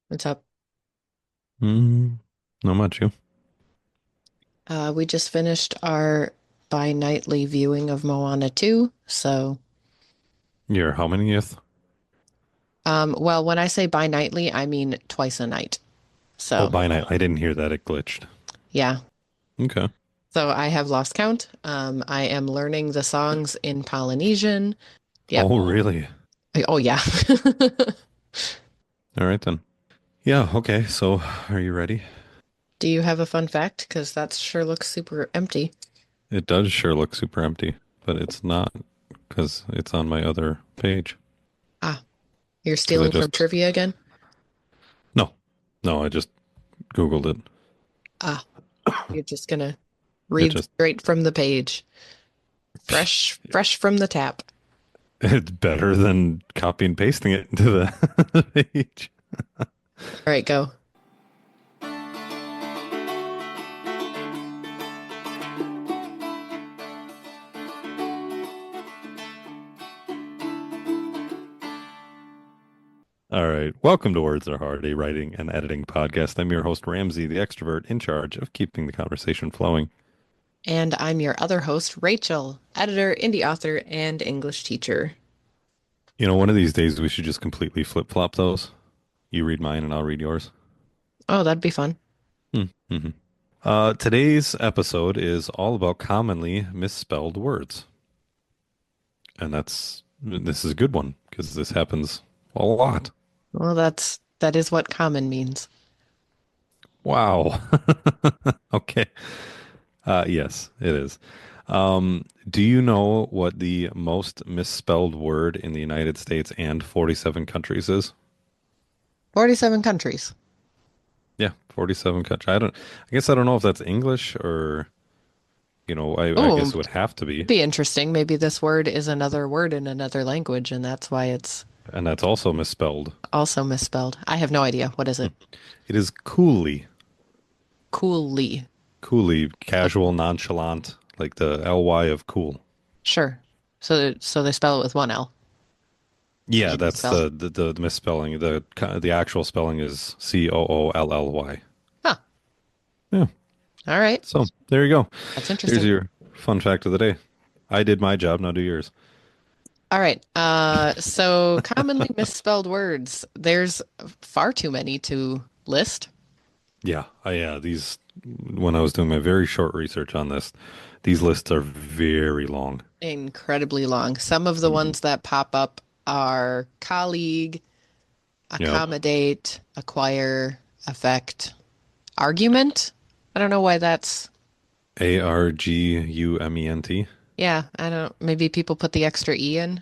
What's up? Mm, not much, you. We just finished our bi-nightly viewing of Moana 2. You're how manyth? Well, when I say bi-nightly, I mean twice a night. Oh, So, by night. I didn't hear that. It glitched. yeah. Okay. So I have lost count. I am learning the songs in Polynesian. Yep. Oh, really? Oh, yeah. All right then. Yeah, okay. So, are you ready? Do you have a fun fact? Because that sure looks super empty. It does sure look super empty, but it's not because it's on my other page. Ah, you're Because I stealing from just, trivia again? no, no, I just Googled it. Ah, you're just gonna It read just, straight from the page. Fresh from the tap. it's better than copy and pasting it into the page. All right, go. All right. Welcome to Words Are Hard, a writing and editing podcast. I'm your host, Ramsay, the extrovert in charge of keeping the conversation flowing. And I'm your other host, Rachel, editor, indie author, and English teacher. One of these days we should just completely flip-flop those. You read mine and I'll read yours. Oh, that'd be fun. Mm-hmm. Today's episode is all about commonly misspelled words. And this is a good one because this happens a lot. Well, that is what common means. Wow. Okay. Yes, it is. Do you know what the most misspelled word in the United States and 47 countries is? 47 countries. Yeah, 47 countries. I guess I don't know if that's English or, I Oh, guess it would have to be. it'd be interesting. Maybe this word is another word in another language, and that's why it's And that's also misspelled. also misspelled. I have no idea. What is Hmm. it? It is coolly. Coolly. Coolly, Uh, casual, nonchalant, like the ly of cool. Sure. So they spell it with one L. Yeah, And that's spell. the misspelling. The actual spelling is Coolly. Huh. Yeah. All right. So there you go. That's There's interesting. your fun fact of the day. I did my job, now do yours. All right. So commonly misspelled words. There's far too many to list. Yeah, these when I was doing my very short research on this, these lists are very long. Incredibly long. Some of the Hmm. ones that pop up are colleague, Yep. accommodate, acquire, affect, argument. I don't know why that's, Argument. yeah, I don't, maybe people put the extra E in,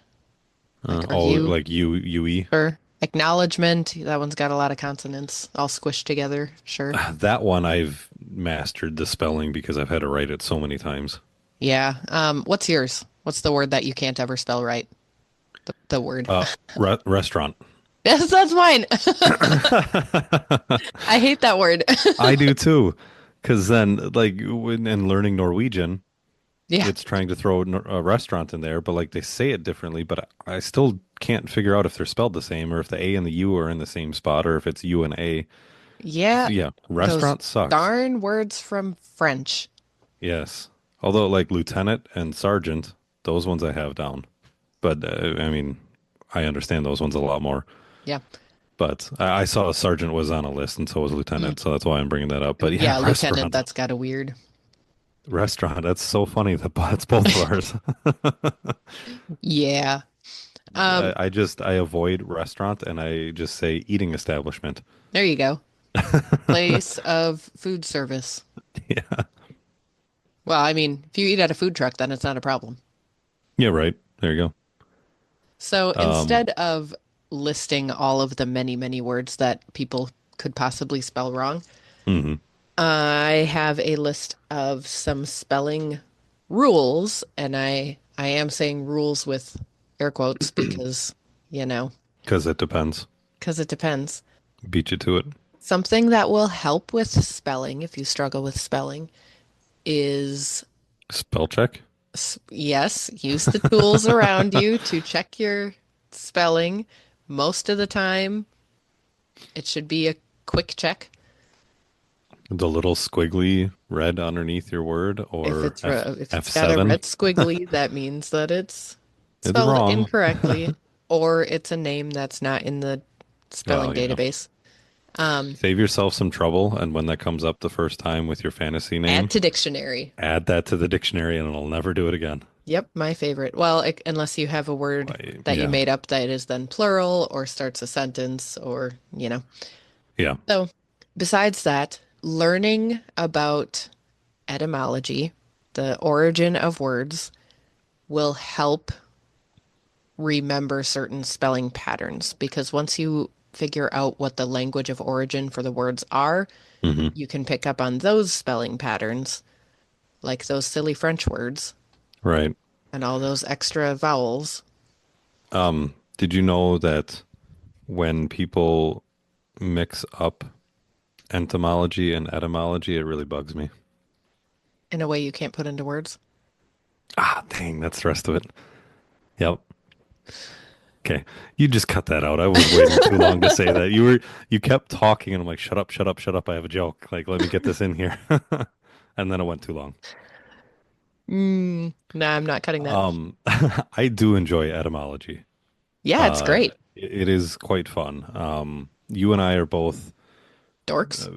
like All argue, like UE. or acknowledgement. That one's got a lot of consonants all squished together. Sure. That one I've mastered the spelling because I've had to write it so many times. Yeah. What's yours? What's the word that you can't ever spell right? The word. Restaurant. Yes, that's mine. I hate that word. I do too. Because then, like, when and learning Norwegian, Yeah. it's trying to throw a restaurant in there, but like they say it differently. But I still can't figure out if they're spelled the same or if the A and the U are in the same spot or if it's U and A. Yeah. Yeah, Those restaurant sucks. darn words from French. Yes. Although, like lieutenant and sergeant, those ones I have down. But I mean, I understand those ones a lot more. Yeah. But I saw a sergeant was on a list, and so was Mm. lieutenant, so that's why I'm bringing that up. But yeah, Yeah, lieutenant, restaurant, that's got a weird. restaurant. That's so funny that that's both of ours. Yeah. Um, I avoid restaurant and I just say eating establishment. there you go. Place of food service. Yeah. Well, I mean, if you eat at a food truck, then it's not a problem. Yeah, right. There you So go. instead of listing all of the many, many words that people could possibly spell wrong, Mhm. I have a list of some spelling rules, and I am saying rules with air quotes because, you know, Because it depends. because it depends. Beat you to it. Something that will help with spelling, if you struggle with spelling, is Spell check. yes, use the tools around you to check your spelling. Most of the time, It should be a quick check. The little squiggly red underneath your word, If or it's F if it's got a F7. red squiggly, that means that it's It's spelled wrong. incorrectly, or it's a name that's not in the spelling Well, yeah. database. Um, Save yourself some trouble, and when that comes up the first time with your fantasy Add name, to dictionary. add that to the dictionary and it'll never do it again. Yep, my favorite. Well, unless you have a word that you Yeah. made up that is then plural or starts a sentence or. Yeah. So, besides that, learning about etymology, the origin of words, will help remember certain spelling patterns because once you figure out what the language of origin for the words are, Hmm. you can pick up on those spelling patterns, like those silly French words Right. and all those extra vowels Did you know that when people mix up entomology and etymology, it really bugs me? in a way you can't put into words. Ah, dang, that's the rest of it. Yep. Okay. You just cut that out. I was waiting too long to say that. You kept talking and I'm like, shut up, shut up, shut up. I have a joke. Like, let me get this in here. And then it went too long. Nah, I'm not cutting that. I do enjoy etymology. Yeah, it's great. It is quite fun. You and I are both, Dorks.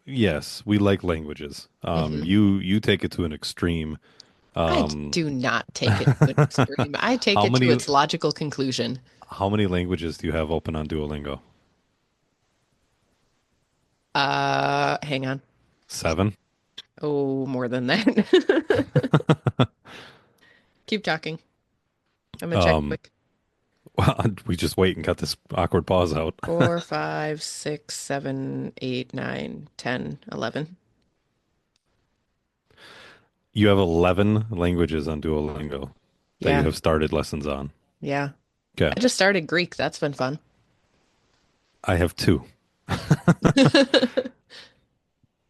yes, we like languages. Hmm. You take it to an extreme. I Um, do not take it to an extreme. I take how it to many its logical conclusion. how many languages do you have open on Duolingo? Hang on. 7? Oh, more than that. Keep talking. I'm gonna check Um, quick. well, we just wait and cut this awkward pause out. 4, 5, 6, 7, 8, 9, 10, 11. You have 11 languages on Duolingo that you Yeah, have started lessons on. yeah. Okay. I just started Greek. That's been fun. I have 2.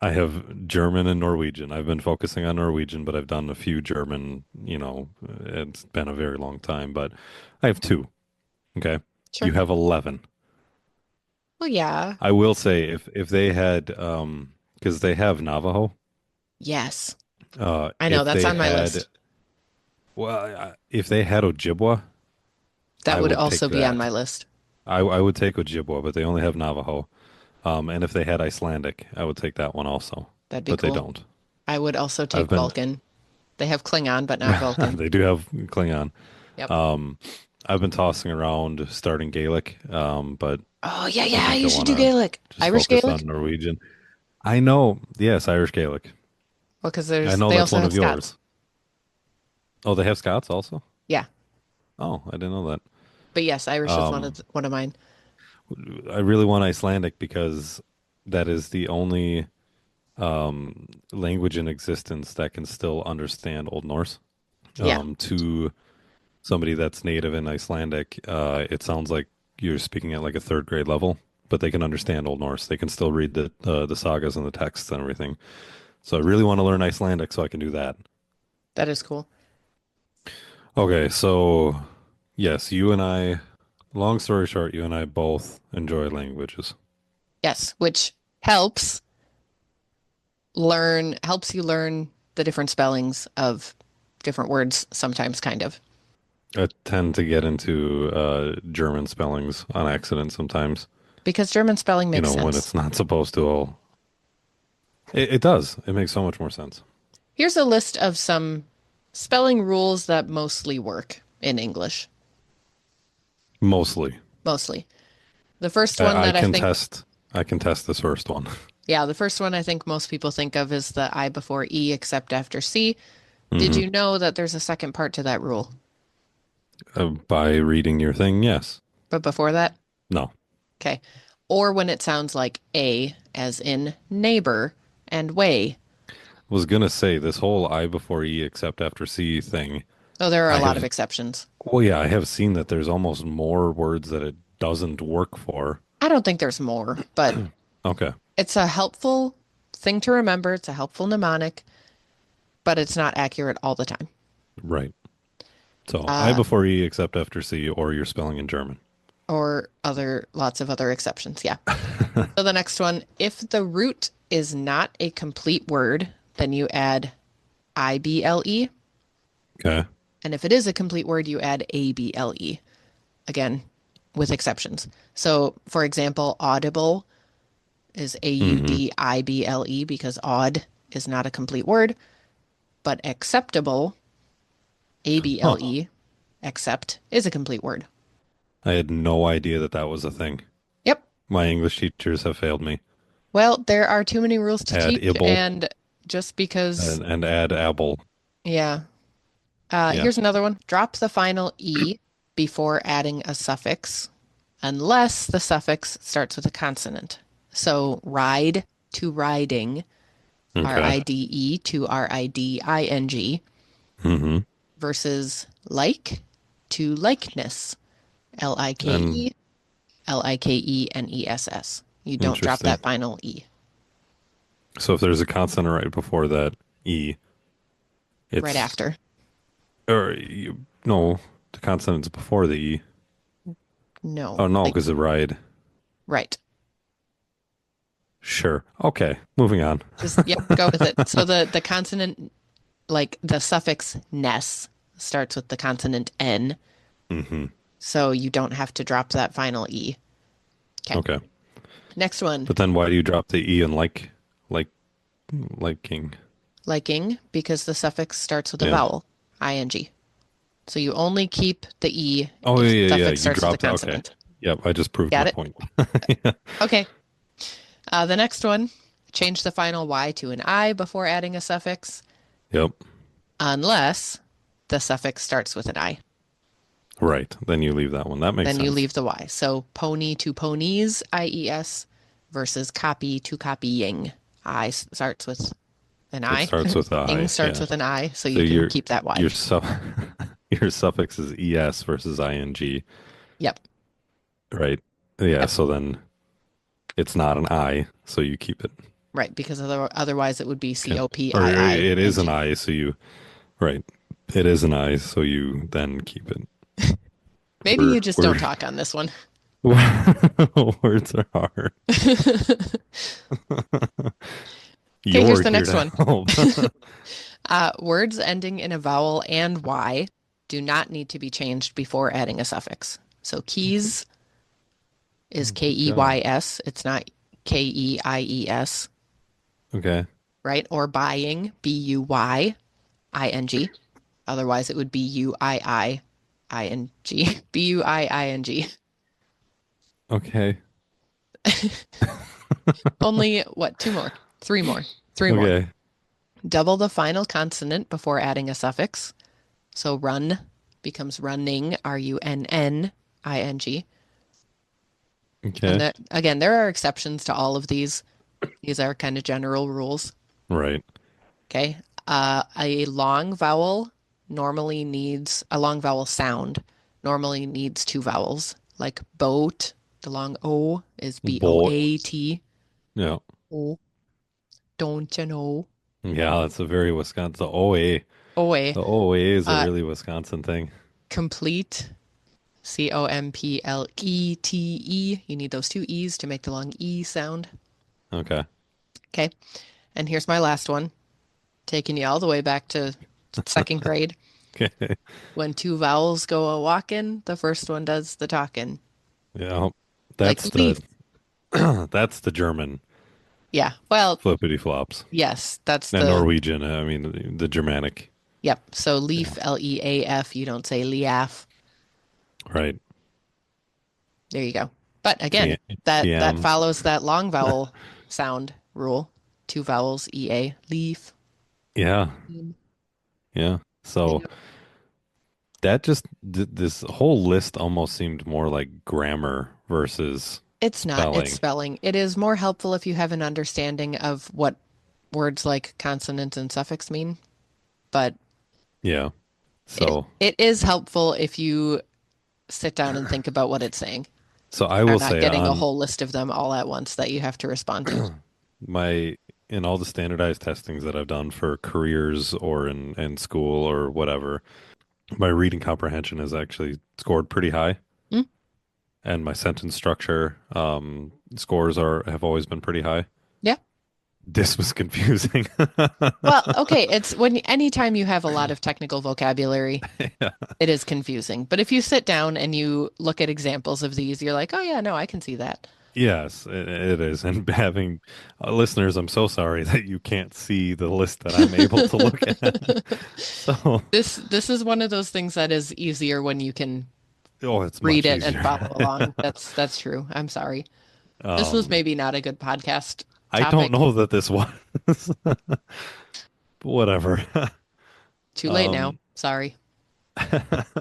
I have German and Norwegian. I've been focusing on Norwegian, but I've done a few German, it's been a very long time, but I have 2. Okay. You Sure. have 11. Well, yeah. I will say if they had because they have Navajo, Yes. I know if that's they on my had list. if they had Ojibwa, That I would would also take be on my that. list. I would take Ojibwa, but they only have Navajo. And if they had Icelandic, I would take that one also, That'd be but they cool. don't. I would also I've take been Vulcan. They have Klingon, but not Vulcan. they do have Klingon. Yep. Um, I've been tossing around starting Gaelic, but Oh, yeah, I yeah. think I You should want do to Gaelic. just Irish focus on Gaelic? Norwegian. I know, yes, Irish Gaelic. Well, because I there's know they that's also one have of Scots. yours. Oh, they have Scots also? Yeah. Oh, I didn't know that. But yes, Irish is Um, one of mine. I really want Icelandic because that is the only language in existence that can still understand Old Norse. Yeah, To somebody that's native in Icelandic, it sounds like you're speaking at like a third grade level, but they can understand Old Norse. They can still read the sagas and the texts and everything. So I really want to learn Icelandic so I can do that. that is cool. Okay, so yes, you and I, long story short, you and I both enjoy languages. Yes, which helps you learn the different spellings of different words sometimes kind of. I tend to get into German spellings on accident sometimes, Because German spelling makes when sense. it's not supposed to. It does. It makes so much more sense. Here's a list of some spelling rules that mostly work in English. Mostly. Mostly. The first one I, I that I can think, test. I can test this first one. yeah, the first one I think most people think of is the I before E except after C. Did Hmm. you know that there's a second part to that rule? By reading your thing, yes. But before that, No. okay. Or when it sounds like A, as in neighbor, and way. Was gonna say this whole I before E except after C thing. Oh, there are a I lot of have. exceptions. Well, yeah, I have seen that there's almost more words that it doesn't work for. I don't think there's more, but Okay. it's a helpful thing to remember. It's a helpful mnemonic, but it's not accurate all the time. Right. So I Uh, before E except after C, or you're spelling in German. or other lots of other exceptions. Yeah. So the next one, if the root is not a complete word, then you add IBLE. Okay. And if it is a complete word, you add ABLE. Again, with exceptions. So, for example, audible is Hmm. AUDIBLE because odd is not a complete word, but acceptable, Huh. ABLE, accept, is a complete word. I had no idea that that was a thing. Yep. My English teachers have failed me. Well, there are too many rules to Add teach, ibble and just because, and add able. yeah. Yeah. Here's another one. Drop the final E before adding a suffix, unless the suffix starts with a consonant. So ride to riding, Okay. RIDE to RIDING, Hmm. versus like to likeness, And LIKE, LIKENESS. You don't drop interesting. that final E So if there's a consonant right before that E, right it's after. or you, no, the consonant's before the E. No, Oh no, like, because the ride. right. Sure. Okay. Moving on. Just, yep, go with it. So the consonant, like the suffix ness, starts with the consonant N. Hmm. So you don't have to drop that final E. Okay. Okay. Next one, But then why do you drop the E in like liking? liking, because the suffix starts with a Yeah. vowel, ing. So you only keep the E Oh if yeah, the yeah, yeah. suffix You starts with a dropped. Okay. consonant. Yep. I just proved Got my it? point. Yeah. Okay. The next one, change the final Y to an I before adding a suffix, Yep. unless the suffix starts with an I. Right. Then you leave that one. That makes Then you sense. leave the Y. So pony to ponies, IES, versus copy to copying. Starts with an It I. starts with Ing I. starts Yeah. with an I, so So you can keep that Y. your su your suffix is es versus ing, Yep. right? Yeah. Yep. So then it's not an I, so you keep it. Right, because otherwise it would be Okay. Or it is an COPIING. I, so you right. It is an I, so you then keep it. Maybe We're you just we're don't talk on this one. words are hard. Okay, here's You're the here next to one. help. Words ending in a vowel and Y do not need to be changed before adding a suffix. So keys is Oh, good God. KEYS. It's not KEIES, Okay. right? Or buying, BUYING. Otherwise, it would be UIIING. BUIING. Okay. Only what? Two more. Three more. Three more. Okay. Double the final consonant before adding a suffix. So run becomes running, RUNNING. And Okay. that, again, there are exceptions to all of these. These are kind of general rules. Right. Okay. A long vowel a long vowel sound normally needs two vowels. Like boat, the long O is Bolt. BOAT. Yeah. Oh, don't you know? Yeah, that's a very Wisconsin. The OA. OA. The OA is a Uh, really Wisconsin thing. complete, COMPLETE. You need those two E's to make the long E sound. Okay. Okay. And here's my last one, taking you all the way back to second grade. Okay. When two vowels go a walking, the first one does the talking. Yeah. Like That's the leaf. that's the German Yeah. Well, flippity flops. yes, that's And the, Norwegian, I mean the Germanic. yep. So Yeah. leaf, LEAF, you don't say liaf. Right. There you go. But again, T that TMs. follows that long vowel sound rule. Two vowels, EA, leaf. Yeah. Mm. Yeah. I So know. that just this whole list almost seemed more like grammar versus It's not, it's spelling. spelling. It is more helpful if you have an understanding of what words like consonant and suffix mean, but Yeah. it So it is helpful if you sit down and think about what it's saying. so I Are will not say getting a on whole list of them all at once that you have to respond to. my in all the standardized testings that I've done for careers or in school or whatever, my reading comprehension has actually scored pretty high. Hmm? and my sentence structure scores are have always been pretty high. Yeah. This was confusing. Well, okay, it's when anytime you have a lot of technical vocabulary, Yeah. it is confusing. But if you sit down and you look at examples of these, you're like, oh yeah, no, I can see that. Yes, it is. And having listeners, I'm so sorry that you can't see the list that I'm able to look at. So, This is one of those things that is easier when you can oh, it's read much it and easier. follow along. That's true. I'm sorry. This was Um, maybe not a good podcast I don't topic. know that this was. Whatever. Too late now. Um, Sorry.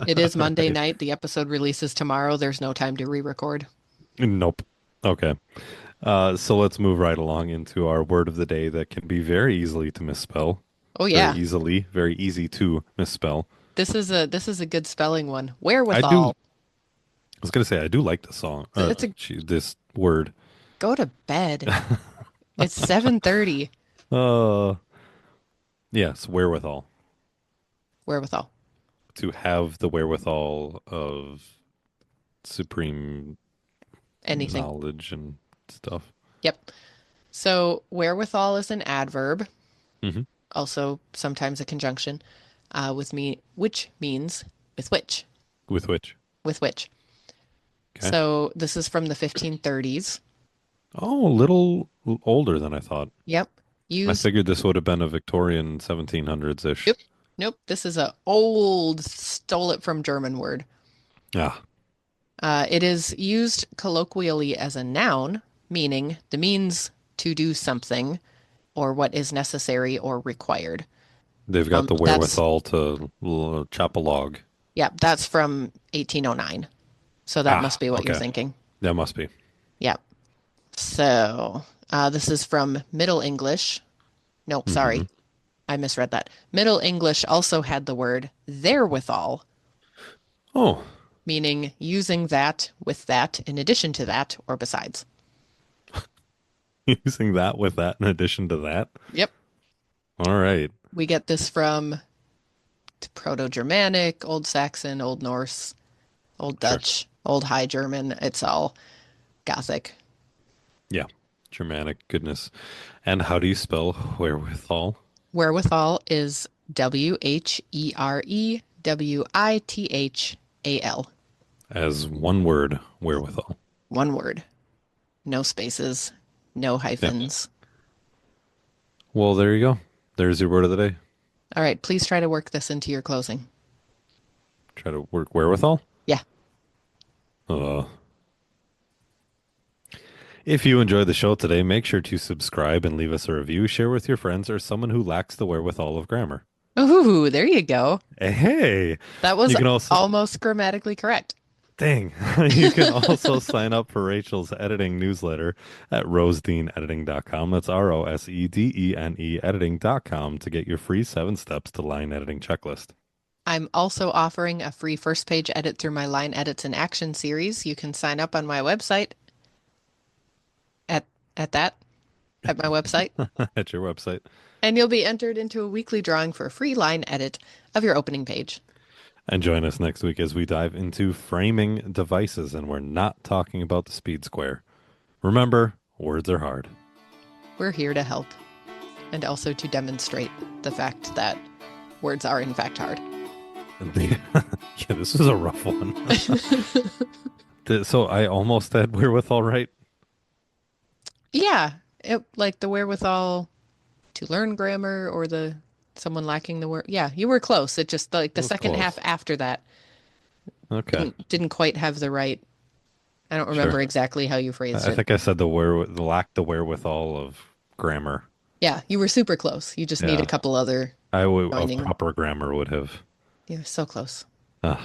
It is Monday right. night. The episode releases tomorrow. There's no time to re-record. Nope. Okay. So let's move right along into our word of the day that can be very easily to misspell. Oh yeah. Very easy to misspell. This is a good spelling one. I do, Wherewithal. I was gonna say I do like the song, It's a this word. go to bed. It's 7:30. Uh, yes, wherewithal. Wherewithal. To have the wherewithal of supreme Anything. knowledge and stuff. Yep. So wherewithal is an adverb, Hmm. also sometimes a conjunction, with me, which means with which, With which. with which. Okay. So this is from the 1530s. Oh, a little older than I thought. Yep. I Used. figured this would have been a Victorian 1700s-ish. Nope. Nope. This is a old, stole it from German word. Ah, It is used colloquially as a noun, meaning the means to do something or what is necessary or required. they've got the That's wherewithal to chop a log. Yeah, that's from 1809. So that Ah, must be what you're okay. thinking. That must be. Yeah. So this is from Middle English. Nope, Hmm. sorry. I misread that. Middle English also had the word therewithal, Oh, meaning using that with that in addition to that or besides. using that with that in addition to that. Yep. All right. We get this from Proto-Germanic, Old Saxon, Old Norse, Old Sure. Dutch, Old High German. It's all Gothic. Yeah. Germanic goodness. And how do you spell wherewithal? Wherewithal is Wherewithal. As one word, wherewithal. One word. No spaces, no Yeah. hyphens. Well, there you go. There's your word of the day. All right, please try to work this into your closing. Try to work wherewithal. Yeah. Uh, if you enjoyed the show today, make sure to subscribe and leave us a review. Share with your friends or someone who lacks the wherewithal of grammar. Ooh, there you go. Hey, That was you can also, almost grammatically correct. dang, you can also sign up for Rachel's editing newsletter at rosedene.editing.com. That's ROSEDENE editing.com to get your free 7 steps to line editing checklist. I'm also offering a free first page edit through my line edits in action series. You can sign up on my website at at that at my website, At your website. and you'll be entered into a weekly drawing for a free line edit of your opening page. And join us next week as we dive into framing devices, and we're not talking about the speed square. Remember, words are hard. We're here to help and also to demonstrate the fact that words are in fact hard. Yeah, this is a rough one. So I almost had wherewithal right. Yeah, like the wherewithal to learn grammar or the someone lacking the word. Yeah, you were close. It just like It the was second half close. after that Okay, didn't quite have the right. I don't sure. remember exactly how you phrased I it. think I said the lack the wherewithal of grammar. Yeah, you were super close. You just need a Yeah, couple other I would of joining. proper grammar would have. You're so close. Uh,